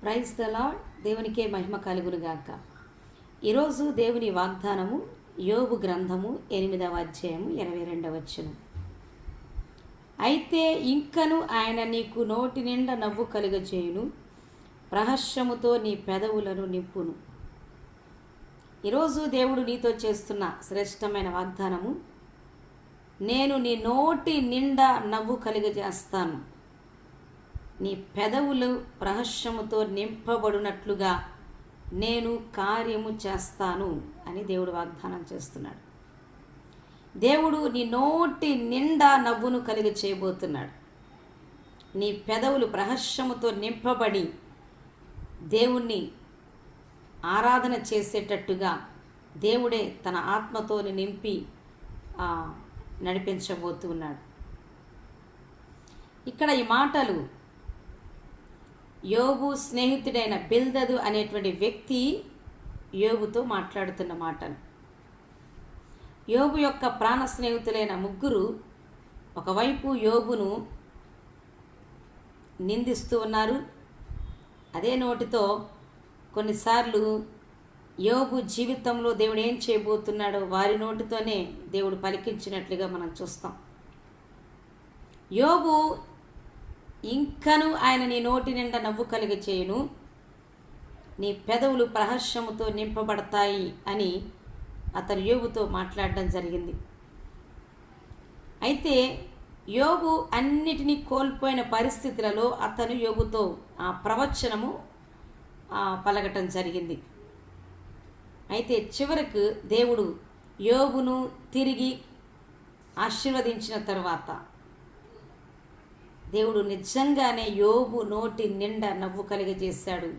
Praise the lord. దేవునికే మహిమ కలుగునుగాక. ఈరోజు దేవుని వాగ్దానము యోబు గ్రంథము 8వ అధ్యాయము 22వ వచనం. అయితే ఇంకను ఆయన నీకు నోటి నిండా నవ్వు కలుగజేయును, ప్రహర్షముతో నీ పెదవులను నింపును. ఈరోజు దేవుడు నీతో చేస్తున్న శ్రేష్టమైన వాగ్దానము, నేను నీ నోటి నిండా నవ్వు కలుగజేస్తాను, నీ పెదవులు ప్రహర్షముతో నింపబడినట్లుగా నేను కార్యము చేస్తాను అని దేవుడు వాగ్దానం చేస్తున్నాడు. దేవుడు నీ నోటి నిండా నవ్వును కలిగి చేయబోతున్నాడు. నీ పెదవులు ప్రహర్షముతో నింపబడి దేవుణ్ణి ఆరాధన చేసేటట్టుగా దేవుడే తన ఆత్మతో నింపి నడిపించబోతున్నాడు. ఇక్కడ ఈ మాటలు యోబు స్నేహితుడైన బిల్దదు అనేటువంటి వ్యక్తి యోబుతో మాట్లాడుతున్న మాటలు. యోబు యొక్క ప్రాణ స్నేహితులైన ముగ్గురు ఒకవైపు యోబును నిందిస్తూ ఉన్నారు. అదే నోటితో కొన్నిసార్లు యోబు జీవితంలో దేవుడు ఏం చేయబోతున్నాడో వారి నోటితోనే దేవుడు పలికించినట్లుగా మనం చూస్తాం. యోబు ఇంకను ఆయన నీ నోటి నిండా నవ్వు కలిగి చేయును, నీ పెదవులు ప్రహర్షముతో నింపబడతాయి అని అతను యోబుతో మాట్లాడడం జరిగింది. అయితే యోబు అన్నిటినీ కోల్పోయిన పరిస్థితులలో అతను యోబుతో ఆ ప్రవచనము పలకటం జరిగింది. అయితే చివరకు దేవుడు యోబును తిరిగి ఆశీర్వదించిన తర్వాత దేవుడు నిజంగానే యోబు నోటి నిండా నవ్వు కలిగజేశాడు.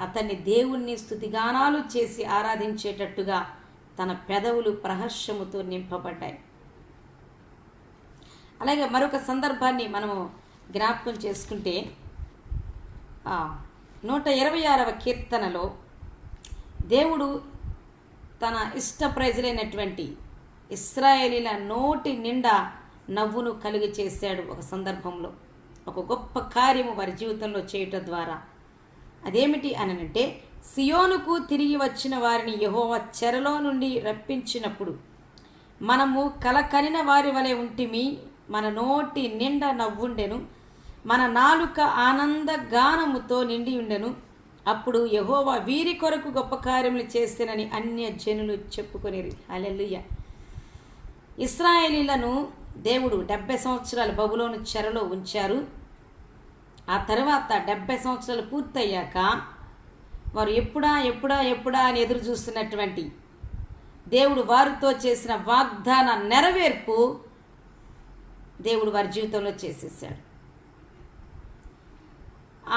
అతన్ని దేవుణ్ణి స్తుతిగానాలు చేసి ఆరాధించేటట్టుగా తన పెదవులు ప్రహర్షముతో నింపబడ్డాయి. అలాగే మరొక సందర్భాన్ని మనము జ్ఞాపకం చేసుకుంటే 126వ కీర్తనలో దేవుడు తన ఇష్ట ప్రజలైనటువంటి ఇశ్రాయేలీల నోటి నిండా నవ్వును కలిగి చేశాడు. ఒక సందర్భంలో ఒక గొప్ప కార్యము వారి జీవితంలో చేయటం ద్వారా. అదేమిటి అనంటే, సియోనుకు తిరిగి వచ్చిన వారిని యెహోవా చెరలో నుండి రప్పించినప్పుడు మనము కలకనిన వారి వలె ఉంటిమి, మన నోటి నిండా నవ్వుండెను, మన నాలుక ఆనంద గానముతో నిండి ఉండెను. అప్పుడు యెహోవా వీరి కొరకు గొప్ప కార్యములు చేస్తేనని అన్య జనులు చెప్పుకొనిరి. హల్లెలూయా. ఇశ్రాయేలీలను దేవుడు 70 సంవత్సరాలు బబులోను చెరలో ఉంచారు. ఆ తర్వాత 70 సంవత్సరాలు పూర్తయ్యాక వారు ఎప్పుడా అని ఎదురు చూస్తున్నటువంటి దేవుడు వారితో చేసిన వాగ్దాన నెరవేర్పు దేవుడు వారి జీవితంలో చేసేసాడు.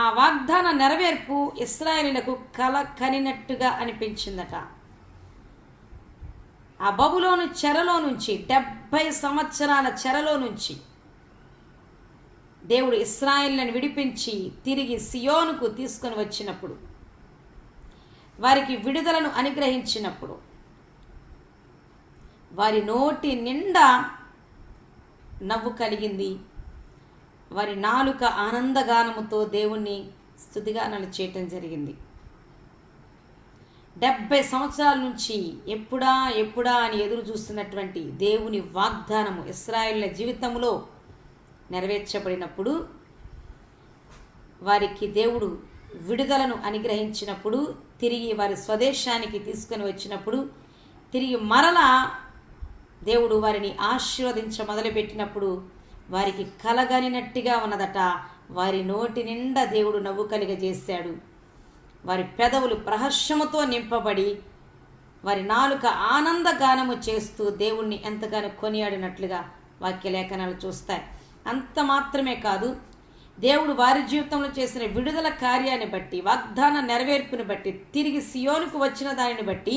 ఆ వాగ్దాన నెరవేర్పు ఇశ్రాయేలీయులకు కల కనినట్టుగా అనిపించిందట. ఆ బబులోను చెరలో నుంచి 70 సంవత్సరాల చెరలో నుంచి దేవుడు ఇశ్రాయేలులను విడిపించి తిరిగి సియోనుకు తీసుకొని వచ్చినప్పుడు, వారికి విడుదలను అనుగ్రహించినప్పుడు వారి నోటి నిండా నవ్వు కలిగింది. వారి నాలుక ఆనందగానముతో దేవుణ్ణి స్తుతిగానాలు చేయటం జరిగింది. 70 సంవత్సరాల నుంచి ఎప్పుడా అని ఎదురు చూస్తున్నటువంటి దేవుని వాగ్దానము ఇశ్రాయేలుల జీవితంలో నెరవేర్చబడినప్పుడు, వారికి దేవుడు విడుదలను అనుగ్రహించినప్పుడు, తిరిగి వారి స్వదేశానికి తీసుకొని వచ్చినప్పుడు, తిరిగి మరలా దేవుడు వారిని ఆశీర్వదించ మొదలుపెట్టినప్పుడు వారికి కలగనినట్టుగా ఉన్నదట. వారి నోటి నిండా దేవుడు నవ్వు కలిగజేశాడు. వారి పెదవులు ప్రహర్షముతో నింపబడి వారి నాలుక ఆనందగానము చేస్తూ దేవుణ్ణి ఎంతగానో కొనియాడినట్లుగా వాక్య లేఖనాలు చూస్తాయి. అంత మాత్రమే కాదు, దేవుడు వారి జీవితంలో చేసిన విడుదల కార్యాన్ని బట్టి, వాగ్దాన నెరవేర్పుని బట్టి, తిరిగి సియోనుకు వచ్చిన దానిని బట్టి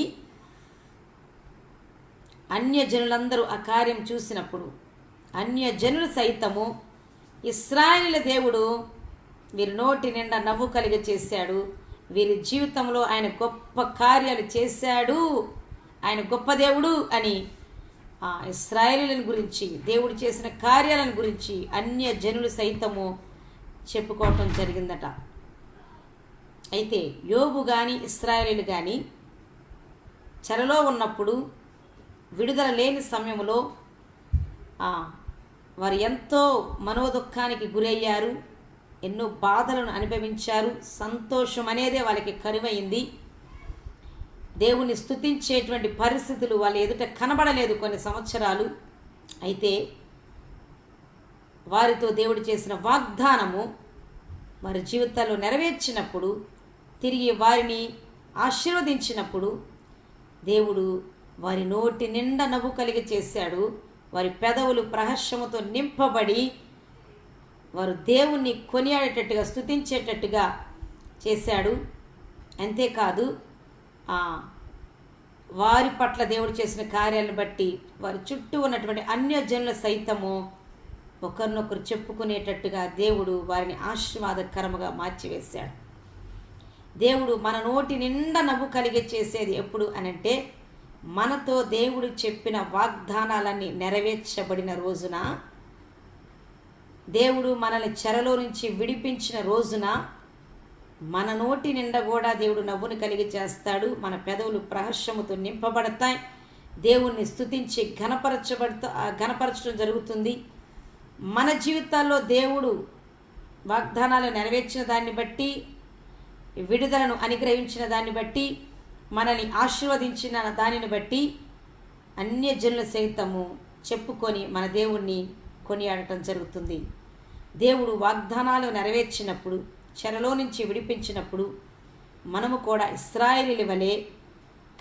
అన్య జనులందరూ ఆ కార్యం చూసినప్పుడు అన్య జనులు సైతము ఇశ్రాయేలీయుల దేవుడు వీరి నోటి నిండా నవ్వు కలిగ చేశాడు, వీరి జీవితంలో ఆయన గొప్ప కార్యాలు చేశాడు, ఆయన గొప్ప దేవుడు అని ఇశ్రాయేలీయుల గురించి, దేవుడు చేసిన కార్యాలను గురించి అన్య జనులు సైతము చెప్పుకోవటం జరిగిందట. అయితే యోబు కానీ ఇశ్రాయేలీయులు కానీ చెరలో ఉన్నప్పుడు, విడుదల లేని సమయంలో వారు ఎంతో మనోదుఖానికి గురయ్యారు, ఎన్నో బాధలను అనుభవించారు. సంతోషం అనేదే వాళ్ళకి కరువైంది. దేవుణ్ణి స్తుతించేటువంటి పరిస్థితులు వాళ్ళ ఎదుట కనబడలేదు కొన్ని సంవత్సరాలు. అయితే వారితో దేవుడు చేసిన వాగ్దానము వారి జీవితాల్లో నెరవేర్చినప్పుడు, తిరిగి వారిని ఆశీర్వదించినప్పుడు దేవుడు వారి నోటి నిండా నవ్వు కలిగి చేశాడు. వారి పెదవులు ప్రహర్షముతో నింపబడి వారు దేవుణ్ణి కొనియాడేటట్టుగా, స్తుతించేటట్టుగా చేశాడు. అంతేకాదు వారి పట్ల దేవుడు చేసిన కార్యాలను బట్టి వారి చుట్టూ ఉన్నటువంటి అన్యజనుల సైతము ఒకరినొకరు చెప్పుకునేటట్టుగా దేవుడు వారిని ఆశీర్వాదకరముగా మార్చివేశాడు. దేవుడు మన నోటి నిండా నవ్వు కలిగే చేసేది ఎప్పుడు అనంటే, మనతో దేవుడు చెప్పిన వాగ్దానాలన్నీ నెరవేర్చబడిన రోజున, దేవుడు మనల్ని చెరలో నుంచి విడిపించిన రోజున మన నోటి నిండా కూడా దేవుడు నవ్వును కలిగి చేస్తాడు. మన పెదవులు ప్రహర్షముతో నింపబడతాయి. దేవుణ్ణి స్తుతించి ఘనపరచడం జరుగుతుంది. మన జీవితాల్లో దేవుడు వాగ్దానాలు నెరవేర్చిన దాన్ని బట్టి, విడుదలను అనుగ్రహించిన దాన్ని బట్టి, మనల్ని ఆశీర్వదించిన దానిని బట్టి అన్యజనుల సైతము చెప్పుకొని మన దేవుణ్ణి కొనియాడటం జరుగుతుంది. దేవుడు వాగ్దానాలు నెరవేర్చినప్పుడు, చెరలో నుంచి విడిపించినప్పుడు మనము కూడా ఇశ్రాయేలీయుల వలె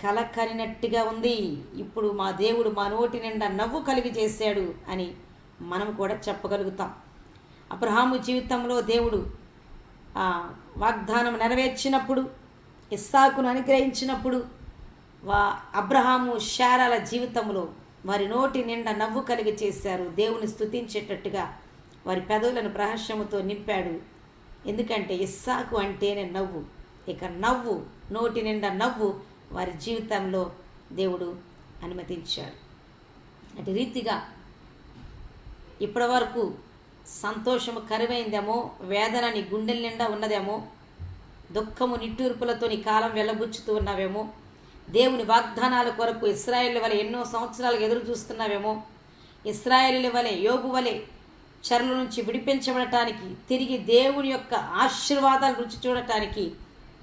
కలకనినట్టుగా ఉంది. ఇప్పుడు మా దేవుడు మా నోటి నిండా నవ్వు కలిగి చేశాడు అని మనం కూడా చెప్పగలుగుతాం. అబ్రహాము జీవితంలో దేవుడు వాగ్దానం నెరవేర్చినప్పుడు, ఇస్సాకును అనుగ్రహించినప్పుడు, అబ్రహాము శారాల జీవితంలో వారి నోటి నిండా నవ్వు కలిగి చేశారు. దేవుని స్తుతించేటట్టుగా వారి పెదవులను ప్రహర్షముతో నింపాడు. ఎందుకంటే ఇస్సాకు అంటేనే నవ్వు. ఇక నవ్వు, నోటి నిండా నవ్వు వారి జీవితంలో దేవుడు అనుమతించాడు. అటు రీతిగా ఇప్పటి వరకు సంతోషము కరువైందేమో, వేదన నీ గుండెల నిండా ఉన్నదేమో, దుఃఖము నిట్టూర్పులతో నీ కాలం వెళ్ళబుచ్చుతూ ఉన్నావేమో, దేవుని వాగ్దానాల కొరకు ఇశ్రాయేలు వలె ఎన్నో సంవత్సరాలకు ఎదురు చూస్తున్నావేమో, ఇశ్రాయేలు వలె, యోబు వలె చెరల నుంచి విడిపించబడటానికి, తిరిగి దేవుని యొక్క ఆశీర్వాదాలు రుచి చూడటానికి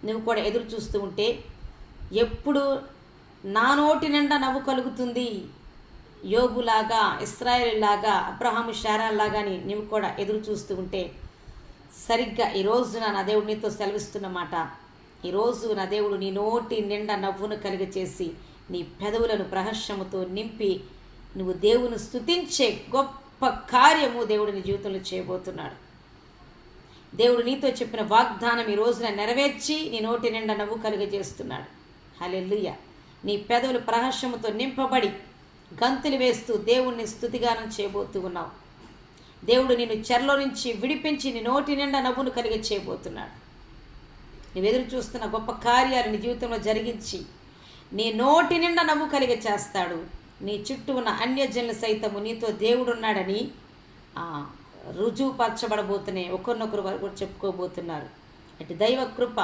నువ్వు కూడా ఎదురు చూస్తూ ఉంటే, ఎప్పుడు నా నోటి నిండా నవ్వు కలుగుతుంది, యోబులాగా, ఇశ్రాయేలులాగా, అబ్రహాము శారాల్లాగాని నువ్వు కూడా ఎదురు చూస్తూ ఉంటే, సరిగ్గా ఈరోజు నా దేవుడు నీతో సెలవిస్తున్న మాట, ఈరోజు నా దేవుడు నీ నోటి నిండా నవ్వును కలిగి చేసి నీ పెదవులను ప్రహర్షముతో నింపి నువ్వు దేవుని స్తుతించే గొప్ప కార్యము దేవుడు నీ జీవితంలో చేయబోతున్నాడు. దేవుడు నీతో చెప్పిన వాగ్దానం ఈ రోజున నెరవేర్చి నీ నోటి నిండా నవ్వు కలిగజేస్తున్నాడు. హల్లెలూయా. నీ పెదవులు ప్రహర్షముతో నింపబడి గంతులు వేస్తూ దేవుణ్ణి స్తుతిగానం చేయబోతూ ఉన్నావు. దేవుడు నిన్ను చెరలో నుంచి విడిపించి నీ నోటి నిండా నవ్వును కలిగి చేయబోతున్నాడు. నువ్వు ఎదురు చూస్తున్న గొప్ప కార్యాలు నీ జీవితంలో జరిగించి నీ నోటి నిండా నవ్వు కలిగి చేస్తాడు. నీ చుట్టూ ఉన్న అన్యజనులు సైతము నీతో దేవుడున్నాడని రుజువుపరచబడబోతున్నాయి. ఒకరినొకరు వారు కూడా చెప్పుకోబోతున్నారు. అటు దైవ కృప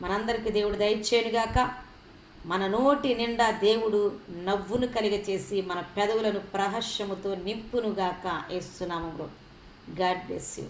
మనందరికీ దేవుడు దయచేయునుగాక. మన నోటి నిండా దేవుడు నవ్వును కలిగచేసి మన పెదవులను ప్రహర్షముతో నింపునుగాక. యేసు నామములో. God bless you.